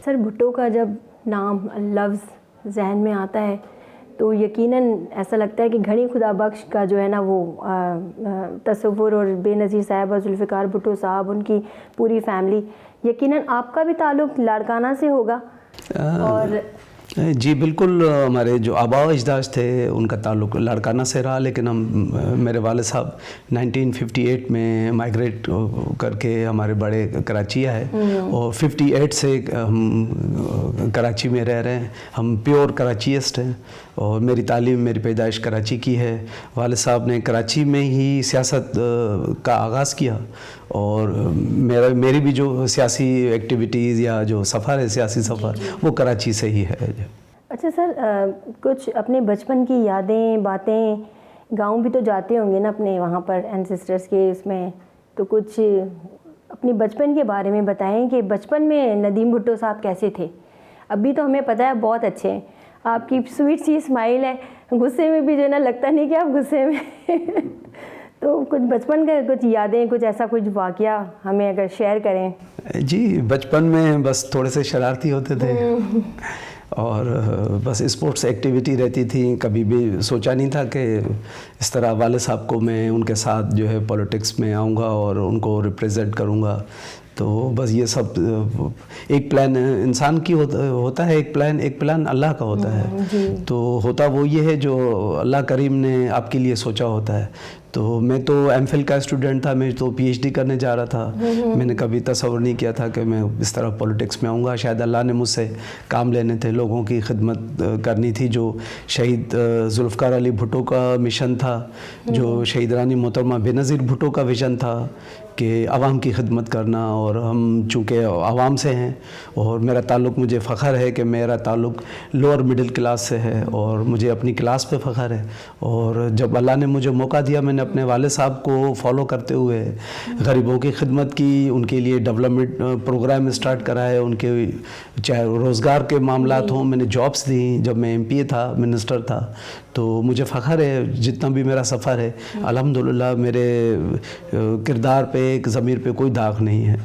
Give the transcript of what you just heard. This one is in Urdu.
سر بھٹو کا جب نام لفظ ذہن میں آتا ہے تو یقیناً ایسا لگتا ہے کہ گھڑی خدا بخش کا جو ہے نا وہ تصور، اور بے نظیر صاحبہ ذوالفقار بھٹو صاحب، ان کی پوری فیملی، یقیناً آپ کا بھی تعلق لاڑکانہ سے ہوگا. اور جی بالکل، ہمارے جو آباء و اجداد تھے ان کا تعلق لاڑکانہ سے رہا، لیکن میرے والد صاحب 1958 میں مائیگریٹ کر کے ہمارے بڑے کراچی آئے، اور 58 سے ہم کراچی میں رہ رہے ہیں. ہم پیور کراچیسٹ ہیں، اور میری تعلیم، میری پیدائش کراچی کی ہے. والد صاحب نے کراچی میں ہی سیاست کا آغاز کیا، اور میری بھی جو سیاسی ایکٹیویٹیز یا جو سفر ہے، سیاسی سفر، وہ کراچی سے ہی ہے. اچھا سر، کچھ اپنے بچپن کی یادیں، باتیں، گاؤں بھی تو جاتے ہوں گے نا اپنے وہاں پر اینسسٹرس کے اس میں، تو کچھ اپنی بچپن کے بارے میں بتائیں کہ بچپن میں ندیم بھٹو صاحب کیسے تھے. ابھی تو ہمیں پتہ ہے بہت اچھے ہیں، آپ کی سویٹ سی اسمائل ہے، غصے میں بھی جو ہے نا لگتا نہیں کہ آپ غصے میں تو کچھ بچپن کا کچھ یادیں، کچھ ایسا کچھ واقعہ ہمیں اگر شیئر کریں. جی بچپن میں بس تھوڑے سے شرارتی ہوتے تھے، اور بس اسپورٹس ایکٹیویٹی رہتی تھی. کبھی بھی سوچا نہیں تھا کہ اس طرح والد صاحب کو میں ان کے ساتھ جو ہے پولیٹکس میں آؤں گا اور ان کو ریپریزنٹ کروں گا. تو بس یہ سب ایک پلان انسان کی ہوتا ہے، ایک پلان اللہ کا ہوتا ہے. تو ہوتا وہ یہ ہے جو اللہ کریم نے آپ کے لیے سوچا ہوتا ہے. تو میں تو ایم فل کا اسٹوڈنٹ تھا، میں تو پی ایچ ڈی کرنے جا رہا تھا. میں نے کبھی تصور نہیں کیا تھا کہ میں اس طرح پولیٹکس میں آؤں گا. شاید اللہ نے مجھ سے کام لینے تھے، لوگوں کی خدمت کرنی تھی. جو شہید ذوالفقار علی بھٹو کا مشن تھا، جو شہید رانی محترمہ بے نظیر بھٹو کا ویژن تھا کہ عوام کی خدمت کرنا، اور ہم چونکہ عوام سے ہیں، اور میرا تعلق، مجھے فخر ہے کہ میرا تعلق لوور مڈل کلاس سے ہے، اور مجھے اپنی کلاس پہ فخر ہے. اور جب اللہ نے مجھے موقع دیا، میں نے اپنے والد صاحب کو فالو کرتے ہوئے غریبوں کی خدمت کی، ان کے لیے ڈیولپمنٹ پروگرام اسٹارٹ کرائے، ان کے چاہے روزگار کے معاملات ہوں. میں نے جابس دیں جب میں ایم پی اے تھا، منسٹر تھا. تو مجھے فخر ہے جتنا بھی میرا سفر ہے، الحمدللہ میرے کردار پہ، ضمیر پہ کوئی داغ نہیں ہے.